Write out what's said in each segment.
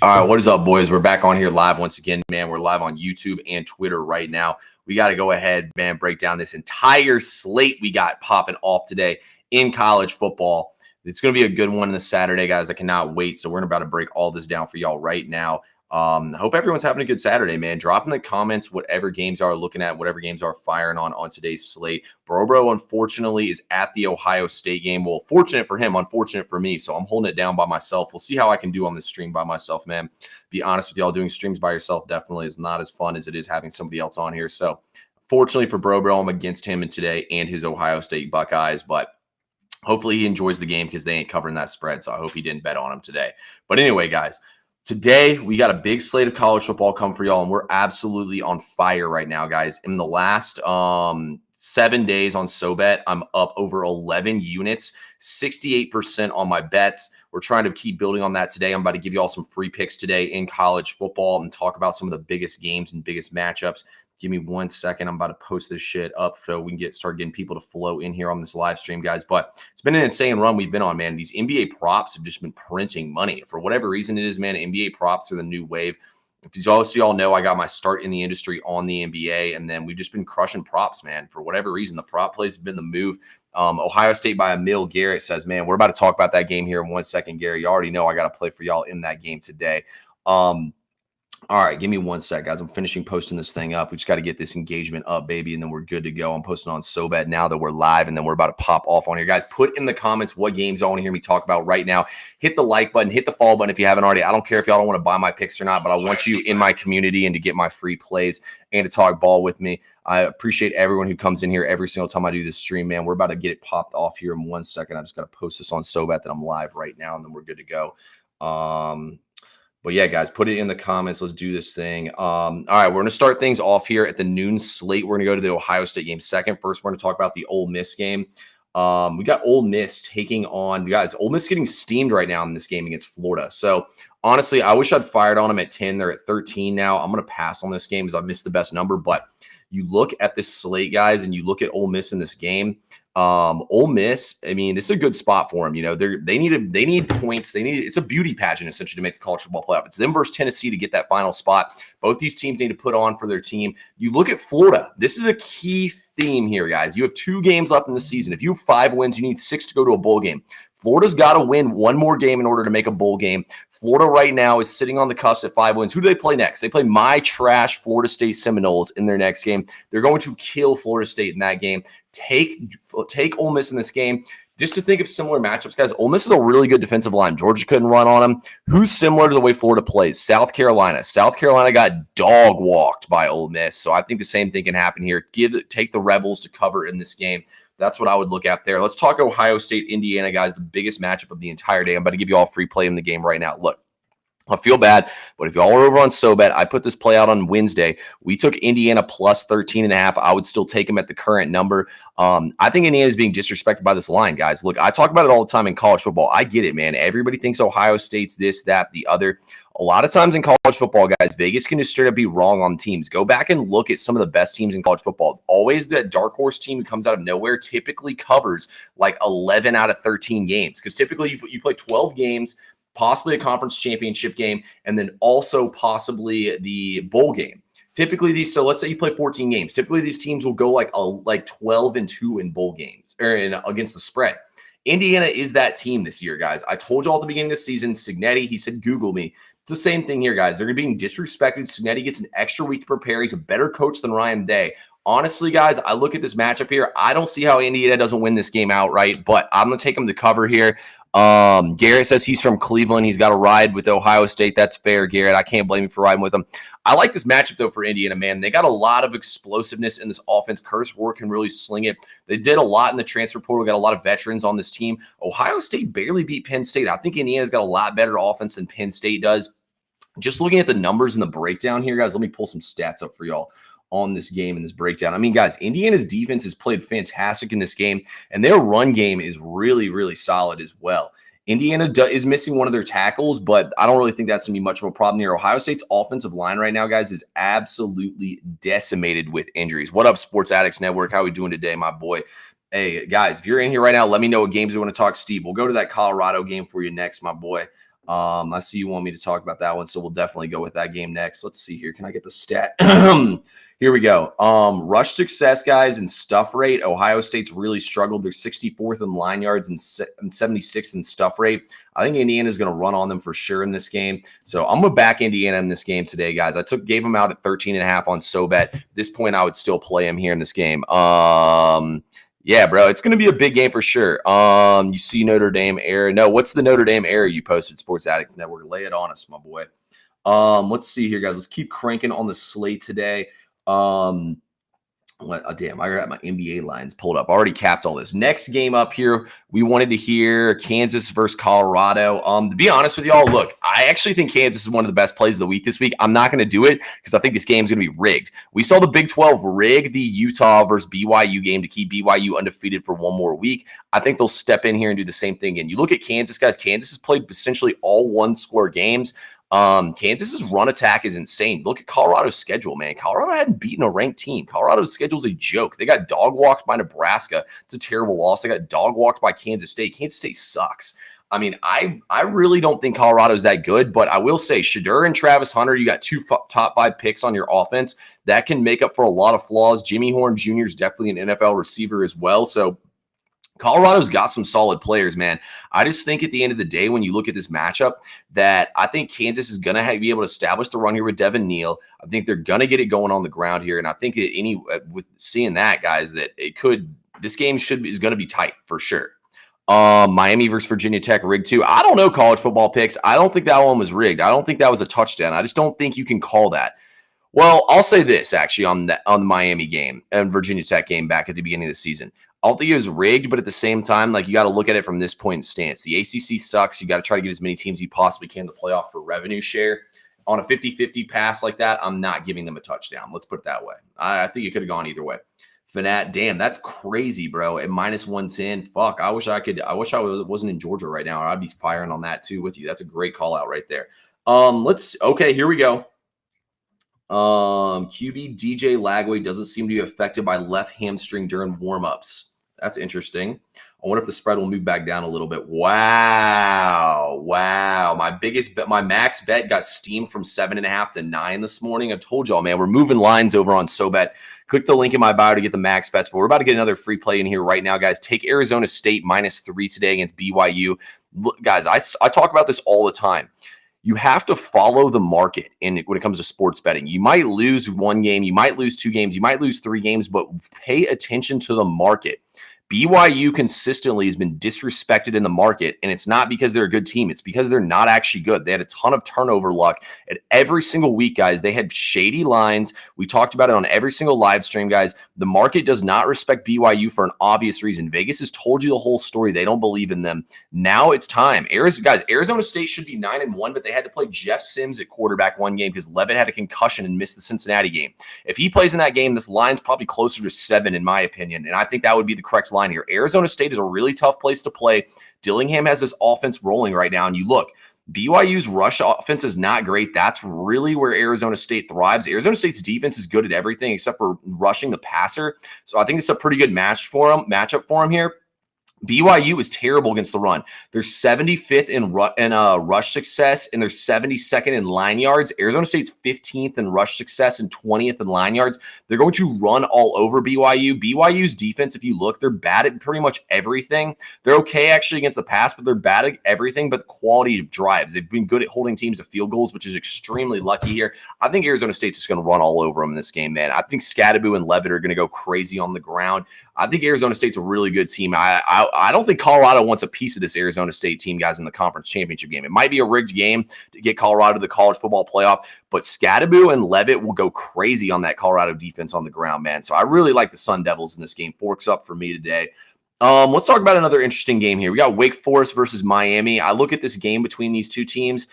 All right, what is up, boys? We're back on here live once again, man. We're live on YouTube and Twitter right now. We got to go ahead, man, break down this entire slate we got popping off today in college football. It's going to be a good one this Saturday, guys. I cannot wait. So we're about to break all this down for y'all right now. Hope everyone's having a good Saturday, man. Drop in the comments whatever games are looking at, whatever games are firing on today's slate. Bro, unfortunately, is at the Ohio State game. Well, fortunate for him, unfortunate for me. So I'm holding it down by myself. We'll see how I can do on this stream by myself, man. Be honest with y'all, doing streams by yourself definitely is not as fun as it is having somebody else on here. So fortunately for Bro, I'm against him today and his Ohio State Buckeyes, but hopefully he enjoys the game because they ain't covering that spread. So I hope he didn't bet on him today. But anyway, guys, today, we got a big slate of college football come for y'all, and we're absolutely on fire right now, guys. In the last 7 days on SoBet, I'm up over 11 units, 68% on my bets. We're trying to keep building on that today. I'm about to give you all some free picks today in college football and talk about some of the biggest games and biggest matchups. Give me 1 second. I'm about to post this shit up so we can start getting people to flow in here on this live stream, guys. But it's been an insane run we've been on, man. These NBA props have just been printing money. For whatever reason it is, man, NBA props are the new wave. If you all know, I got my start in the industry on the NBA, and then we've just been crushing props, man. For whatever reason, the prop plays have been the move. Ohio State by a mil. Garrett says, man, we're about to talk about that game here in 1 second, Gary. You already know I got to play for y'all in that game today. All right, give me 1 sec, guys. I'm finishing posting this thing up. We just got to get this engagement up, baby, and then we're good to go. I'm posting on SoBet now that we're live, and then we're about to pop off on here. Guys, put in the comments what games y'all want to hear me talk about right now. Hit the like button. Hit the follow button if you haven't already. I don't care if y'all don't want to buy my picks or not, but I want you in my community and to get my free plays and to talk ball with me. I appreciate everyone who comes in here every single time I do this stream, man. We're about to get it popped off here in 1 second. I just got to post this on SoBet that I'm live right now, and then we're good to go. But yeah, guys, put it in the comments. Let's do this thing. All right, we're going to start things off here at the noon slate. We're going to go to the Ohio State game second. First, we're going to talk about the Ole Miss game. We got Ole Miss taking on, guys, Ole Miss getting steamed right now in this game against Florida. So honestly, I wish I'd fired on them at 10. They're at 13 now. I'm going to pass on this game because I missed the best number. But you look at this slate, guys, and you look at Ole Miss in this game. Ole Miss, I mean, this is a good spot for them. You know, they need points. It's a beauty pageant essentially to make the college football playoff. It's them versus Tennessee to get that final spot. Both these teams need to put on for their team. You look at Florida. This is a key theme here, guys. You have 2 games left in the season. If you have 5 wins, you need 6 to go to a bowl game. Florida's got to win 1 more game in order to make a bowl game. Florida right now is sitting on the cusp at 5 wins. Who do they play next? They play my trash Florida State Seminoles in their next game. They're going to kill Florida State in that game. Take Ole Miss in this game. Just to think of similar matchups, guys, Ole Miss is a really good defensive line. Georgia couldn't run on them. Who's similar to the way Florida plays? South Carolina. South Carolina got dog walked by Ole Miss. So I think the same thing can happen here. Take the Rebels to cover in this game. That's what I would look at there. Let's talk Ohio State, Indiana, guys, the biggest matchup of the entire day. I'm about to give you all free play in the game right now. Look, I feel bad, but if y'all are over on SoBet, I put this play out on Wednesday. We took Indiana plus 13.5. I would still take them at the current number. I think Indiana is being disrespected by this line, guys. Look, I talk about it all the time in college football. I get it, man. Everybody thinks Ohio State's this, that, the other. A lot of times in college football, guys, Vegas can just straight up be wrong on teams. Go back and look at some of the best teams in college football. Always that dark horse team who comes out of nowhere typically covers like 11 out of 13 games because typically you play 12 games, possibly a conference championship game, and then also possibly the bowl game. Typically so let's say you play 14 games. Typically these teams will go like 12-2 in bowl games or against the spread. Indiana is that team this year, guys. I told you all at the beginning of the season, Signetti, he said, Google me. It's the same thing here, guys. They're being disrespected. Signetti gets an extra week to prepare. He's a better coach than Ryan Day. Honestly, guys, I look at this matchup here. I don't see how Indiana doesn't win this game outright, but I'm going to take them to cover here. Garrett says he's from Cleveland. He's got a ride with Ohio State. That's fair, Garrett. I can't blame you for riding with them. I like this matchup, though, for Indiana, man. They got a lot of explosiveness in this offense. Curtis Ward can really sling it. They did a lot in the transfer portal. Got a lot of veterans on this team. Ohio State barely beat Penn State. I think Indiana's got a lot better offense than Penn State does. Just looking at the numbers and the breakdown here, guys, let me pull some stats up for y'all on this game and this breakdown. I mean, guys, Indiana's defense has played fantastic in this game, and their run game is really, really solid as well. Indiana is missing one of their tackles, but I don't really think that's going to be much of a problem here. Ohio State's offensive line right now, guys, is absolutely decimated with injuries. What up, Sports Addicts Network? How are we doing today, my boy? Hey, guys, if you're in here right now, let me know what games you want to talk. Steve, we'll go to that Colorado game for you next, my boy. I see you want me to talk about that one, so we'll definitely go with that game next. Let's see here. Can I get the stat? Here we go. Rush success, guys, and stuff rate. Ohio State's really struggled. They're 64th in line yards and 76th in stuff rate. I think Indiana's going to run on them for sure in this game. So I'm going to back Indiana in this game today, guys. Gave them out at 13.5 on SoBet. At this point, I would still play him here in this game. Yeah, bro, it's going to be a big game for sure. You see Notre Dame error. No, what's the Notre Dame error you posted, Sports Addict Network? Lay it on us, my boy. Let's see here, guys. Let's keep cranking on the slate today. Damn, I got my NBA lines pulled up. I already capped all this. Next game up here, we wanted to hear Kansas versus Colorado. To be honest with y'all, look, I actually think Kansas is one of the best plays of the week this week. I'm not going to do it because I think this game is going to be rigged. We saw the Big 12 rig the Utah versus BYU game to keep BYU undefeated for one more week. I think they'll step in here and do the same thing. And you look at Kansas, guys. Kansas has played essentially all one-score games. Kansas's run attack is insane. Look at Colorado's schedule, man. Colorado hadn't beaten a ranked team. Colorado's schedule is a joke. They got dog walked by Nebraska. It's a terrible loss. They got dog walked by Kansas State. Kansas State sucks. I mean, I really don't think Colorado's that good, but I will say Shedeur and Travis Hunter, you got two top 5 picks on your offense. That can make up for a lot of flaws. Jimmy Horn Jr. is definitely an NFL receiver as well. So Colorado's got some solid players, man. I just think at the end of the day, when you look at this matchup, that I think Kansas is going to be able to establish the run here with Devin Neal. I think they're going to get it going on the ground here. And I think that with seeing that, guys, that this game is going to be tight for sure. Miami versus Virginia Tech rigged too. I don't know college football picks. I don't think that one was rigged. I don't think that was a touchdown. I just don't think you can call that. Well, I'll say this actually on the Miami game and Virginia Tech game back at the beginning of the season. I don't think it was rigged, but at the same time, like you got to look at it from this point in stance. The ACC sucks. You got to try to get as many teams you possibly can to playoff for revenue share. On a 50-50 pass like that, I'm not giving them a touchdown. Let's put it that way. I think it could have gone either way. Fanat, damn, that's crazy, bro. At -110, fuck. I wish I wasn't in Georgia right now, or I'd be firing on that too with you. That's a great call out right there. Okay, here we go. QB DJ Lagway doesn't seem to be affected by left hamstring during warmups. That's interesting. I wonder if the spread will move back down a little bit. Wow. My max bet got steamed from 7.5 to 9 this morning. I told y'all, man, we're moving lines over on SoBet. Click the link in my bio to get the max bets, but we're about to get another free play in here right now, guys. Take Arizona State -3 today against BYU. Look, guys, I talk about this all the time. You have to follow the market when it comes to sports betting. You might lose one game, you might lose 2 games, you might lose 3 games, but pay attention to the market. BYU consistently has been disrespected in the market, and it's not because they're a good team. It's because they're not actually good. They had a ton of turnover luck. And every single week, guys, they had shady lines. We talked about it on every single live stream, guys. The market does not respect BYU for an obvious reason. Vegas has told you the whole story. They don't believe in them. Now it's time. Arizona State should be 9-1, but they had to play Jeff Sims at quarterback one game because Levitt had a concussion and missed the Cincinnati game. If he plays in that game, this line's probably closer to 7, in my opinion, and I think that would be the correct line here. Arizona State is a really tough place to play. Dillingham has this offense rolling right now, and you look, BYU's rush offense is not great. That's really where Arizona State thrives. Arizona State's defense is good at everything except for rushing the passer, so I think it's a pretty good matchup for him here. BYU is terrible against the run. They're 75th in rush success, and they're 72nd in line yards. Arizona State's 15th in rush success and 20th in line yards. They're going to run all over BYU. BYU's defense, if you look, they're bad at pretty much everything. They're okay actually against the pass, but they're bad at everything but the quality of drives. They've been good at holding teams to field goals, which is extremely lucky here. I think Arizona State's just going to run all over them in this game, man. I think Scadaboo and Levitt are going to go crazy on the ground. I think Arizona State's a really good team. I don't think Colorado wants a piece of this Arizona State team, guys, in the conference championship game. It might be a rigged game to get Colorado to the college football playoff, but Scadaboo and Levitt will go crazy on that Colorado defense on the ground, man. So I really like the Sun Devils in this game. Forks up for me today. Let's talk about another interesting game here. We got Wake Forest versus Miami. I look at this game between these two teams.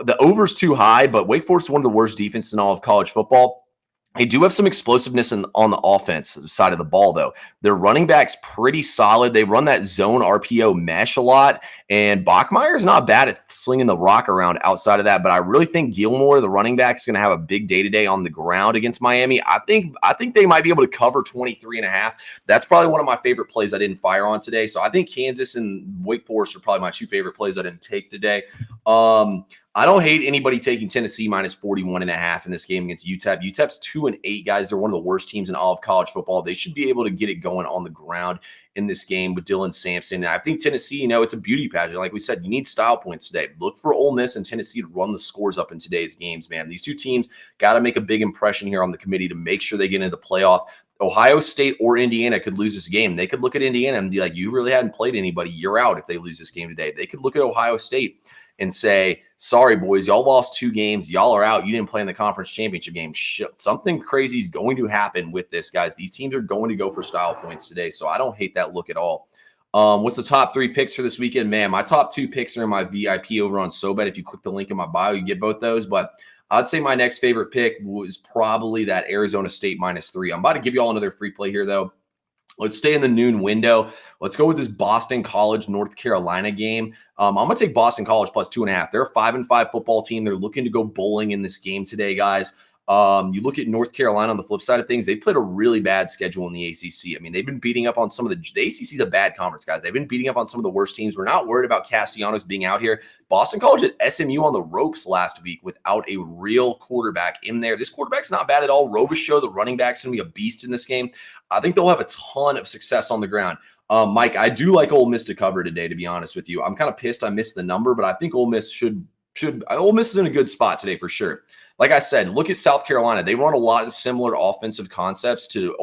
The over's too high, but Wake Forest is one of the worst defenses in all of college football. They do have some explosiveness on the offense side of the ball, though. Their running back's pretty solid. They run that zone RPO mesh a lot, and Bachmeier's not bad at slinging the rock around outside of that. But I really think Gilmore, the running back, is going to have a big day-to-day on the ground against Miami. I think they might be able to cover 23.5. That's probably one of my favorite plays I didn't fire on today. So I think Kansas and Wake Forest are probably my two favorite plays I didn't take today. I don't hate anybody taking Tennessee minus 41.5 in this game against UTEP. UTEP's 2-8, guys. They're one of the worst teams in all of college football. They should be able to get it going on the ground in this game with Dylan Sampson. And I think Tennessee, it's a beauty pageant. Like we said, you need style points today. Look for Ole Miss and Tennessee to run the scores up in today's games, man. These two teams got to make a big impression here on the committee to make sure they get into the playoff. Ohio State or Indiana could lose this game. They could look at Indiana and be like, you really hadn't played anybody. You're out if they lose this game today. They could look at Ohio State and say, sorry, boys, y'all lost 2 games. Y'all are out. You didn't play in the conference championship game. Something crazy is going to happen with this, guys. These teams are going to go for style points today, so I don't hate that look at all. What's the top 3 picks for this weekend? Man, my top 2 picks are in my VIP over on SoBet. If you click the link in my bio, you get both those. But I'd say my next favorite pick was probably that Arizona State -3. I'm about to give you all another free play here, though. Let's stay in the noon window. Let's go with this Boston College, North Carolina game. I'm going to take Boston College plus 2.5. They're a 5-5 football team. They're looking to go bowling in this game today, guys. You look at North Carolina on the flip side of things, they played a really bad schedule in the ACC. I mean, they've been beating up on some of the ACC is a bad conference, guys. They've been beating up on some of the worst teams. We're not worried about Castellanos being out here. Boston College at SMU on the ropes last week without a real quarterback in there. This quarterback's not bad at all. Robichaux, the running back's going to be a beast in this game. I think they'll have a ton of success on the ground. Mike, I do like Ole Miss to cover today, to be honest with you. I'm kind of pissed I missed the number, but I think Ole Miss Ole Miss is in a good spot today for sure. Like I said, look at South Carolina. They run a lot of similar offensive concepts to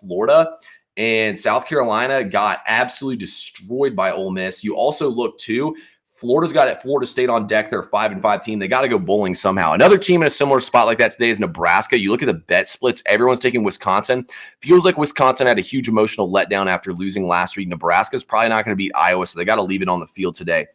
Florida, and South Carolina got absolutely destroyed by Ole Miss. You also look too, Florida's got at Florida State on deck. They're a 5-5 team. They got to go bowling somehow. Another team in a similar spot like that today is Nebraska. You look at the bet splits. Everyone's taking Wisconsin. Feels like Wisconsin had a huge emotional letdown after losing last week. Nebraska's probably not going to beat Iowa, so they got to leave it on the field today.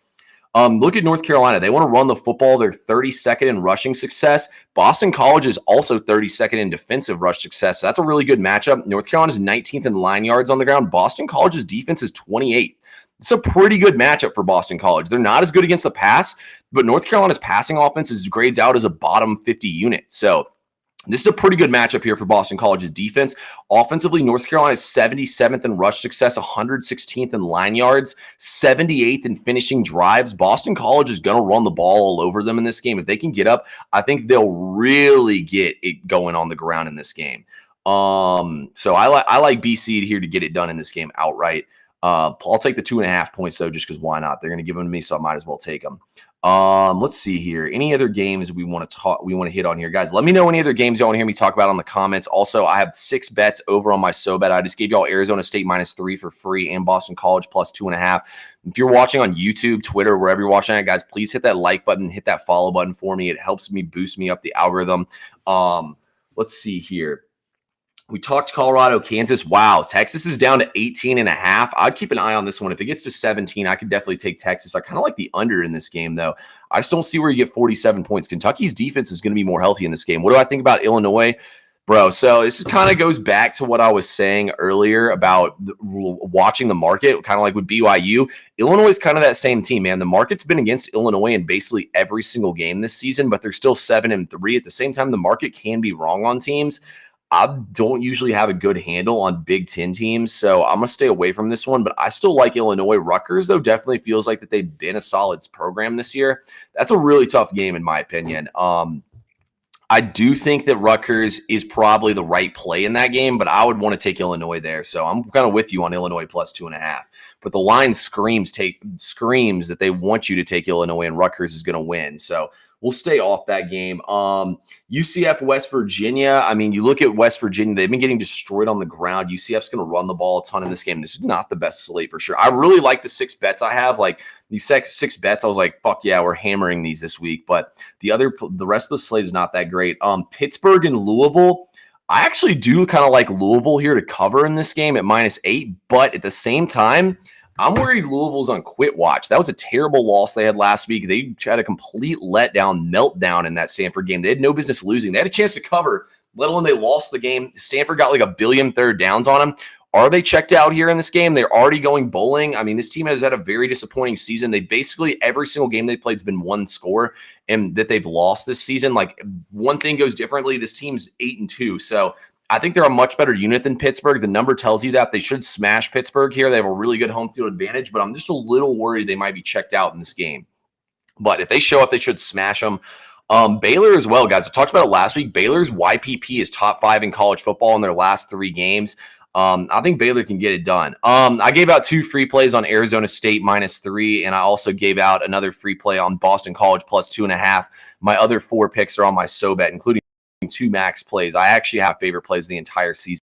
Look at North Carolina. They want to run the football. They're 32nd in rushing success. Boston College is also 32nd in defensive rush success. So that's a really good matchup. North Carolina is 19th in line yards on the ground. Boston College's defense is 28th. It's a pretty good matchup for Boston College. They're not as good against the pass, but North Carolina's passing offense grades out as a bottom 50 unit. So this is a pretty good matchup here for Boston College's defense. Offensively, North Carolina is 77th in rush success, 116th in line yards, 78th in finishing drives. Boston College is going to run the ball all over them in this game. If they can get up, I think they'll really get it going on the ground in this game. So I like BC here to get it done in this game outright. I'll take the 2.5 points though, just because why not? They're going to give them to me, so I might as well take them. Let's see here. Any other games we want to hit on here, guys? Let me know any other games you want to hear me talk about on the comments. Also, I have 6 bets over on my SoBet. I just gave y'all Arizona State -3 for free and Boston College plus 2.5. If you're watching on YouTube, Twitter, wherever you're watching it, guys, please hit that like button, hit that follow button for me. It helps me boost me up the algorithm. Let's see here. We talked Colorado, Kansas. Wow, Texas is down to 18.5. I'd keep an eye on this one. If it gets to 17, I could definitely take Texas. I kind of like the under in this game, though. I just don't see where you get 47 points. Kentucky's defense is going to be more healthy in this game. What do I think about Illinois? Bro, so this kind of goes back to what I was saying earlier about watching the market, kind of like with BYU. Illinois is kind of that same team, man. The market's been against Illinois in basically every single game this season, but they're still 7-3. At the same time, the market can be wrong on teams. I don't usually have a good handle on Big Ten teams, so I'm going to stay away from this one, but I still like Illinois. Rutgers, though, definitely feels like that they've been a solid program this year. That's a really tough game, in my opinion. I do think that Rutgers is probably the right play in that game, but I would want to take Illinois there, so I'm kind of with you on Illinois plus 2.5. But the line screams that they want you to take Illinois, and Rutgers is going to win, so we'll stay off that game. UCF, West Virginia. I mean, you look at West Virginia, they've been getting destroyed on the ground. UCF's going to run the ball a ton in this game. This is not the best slate for sure. I really like the 6 bets I have. Like these 6 bets, I was like, fuck yeah, we're hammering these this week. But the rest of the slate is not that great. Pittsburgh and Louisville. I actually do kind of like Louisville here to cover in this game at -8. But at the same time, I'm worried Louisville's on quit watch. That was a terrible loss they had last week. They had a complete meltdown in that Stanford game. They had no business losing. They had a chance to cover, let alone they lost the game. Stanford got like 1 billion third downs on them. Are they checked out here in this game? They're already going bowling. I mean, this team has had a very disappointing season. They basically, every single game they played has been one score and that they've lost this season. Like, one thing goes differently. This team's 8-2. So I think they're a much better unit than Pittsburgh. The number tells you that. They should smash Pittsburgh here. They have a really good home field advantage, but I'm just a little worried they might be checked out in this game. But if they show up, they should smash them. Baylor as well, guys. I talked about it last week. Baylor's YPP is top 5 in college football in their last 3 games. I think Baylor can get it done. I gave out 2 free plays on Arizona State -3, and I also gave out another free play on Boston College +2.5. My other 4 picks are on my SoBet, including 2 max plays. I actually have favorite plays the entire season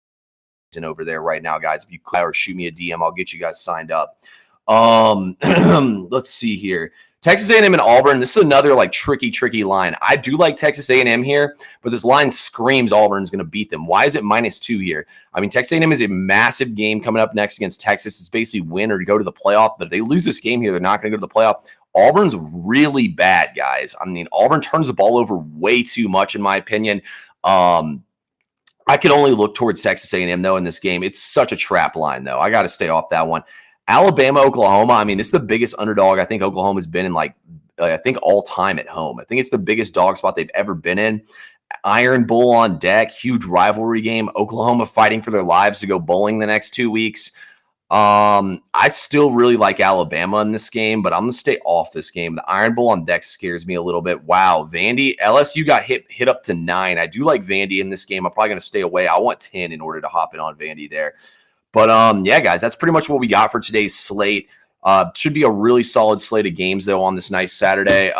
over there right now, guys. If you or shoot me a DM, I'll get you guys signed up. Let's see here. Texas A&M and Auburn. This is another like tricky line. I do like Texas A&M here, but this line screams Auburn's going to beat them. Why is it -2 here? I mean, Texas A&M is a massive game coming up next against Texas. It's basically win or to go to the playoff. But if they lose this game here, they're not going to go to the playoff. Auburn's really bad, guys. I mean, Auburn turns the ball over way too much, in my opinion. I could only look towards Texas A&M, though, in this game. It's such a trap line, though. I got to stay off that one. Alabama, Oklahoma. I mean, this is the biggest underdog I think Oklahoma's been in, I think all time at home. I think it's the biggest dog spot they've ever been in. Iron Bowl on deck, huge rivalry game. Oklahoma fighting for their lives to go bowling the next 2 weeks. I still really like Alabama in this game, but I'm going to stay off this game. The Iron Bowl on deck scares me a little bit. Wow, Vandy, LSU got hit up to 9. I do like Vandy in this game. I'm probably going to stay away. I want 10 in order to hop in on Vandy there. But yeah, guys, that's pretty much what we got for today's slate. Should be a really solid slate of games, though, on this nice Saturday.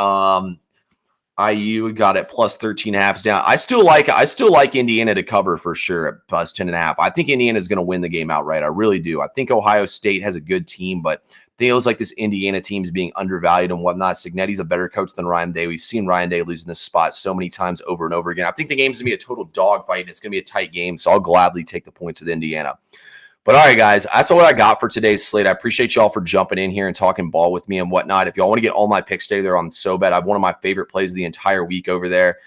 IU got it +13.5 down. I still like Indiana to cover for sure at +10.5. I think Indiana is going to win the game outright. I really do. I think Ohio State has a good team, but feels like this Indiana team is being undervalued and whatnot. Signetti's a better coach than Ryan Day. We've seen Ryan Day lose in this spot so many times over and over again. I think the game's going to be a total dogfight. It's going to be a tight game, so I'll gladly take the points with Indiana. But all right, guys, that's all I got for today's slate. I appreciate y'all for jumping in here and talking ball with me and whatnot. If y'all want to get all my picks today, they're on SoBet. I have one of my favorite plays of the entire week over there.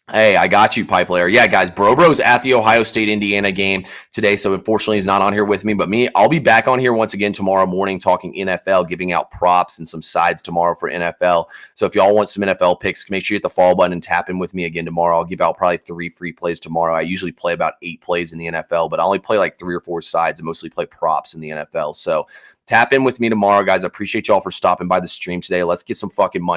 Hey, I got you, Pipe Layer. Yeah, guys, Bro's at the Ohio State-Indiana game today, so unfortunately he's not on here with me. But I'll be back on here once again tomorrow morning talking NFL, giving out props and some sides tomorrow for NFL. So if y'all want some NFL picks, make sure you hit the follow button and tap in with me again tomorrow. I'll give out probably 3 free plays tomorrow. I usually play about 8 plays in the NFL, but I only play like 3 or 4 sides and mostly play props in the NFL. So tap in with me tomorrow, guys. I appreciate y'all for stopping by the stream today. Let's get some fucking money.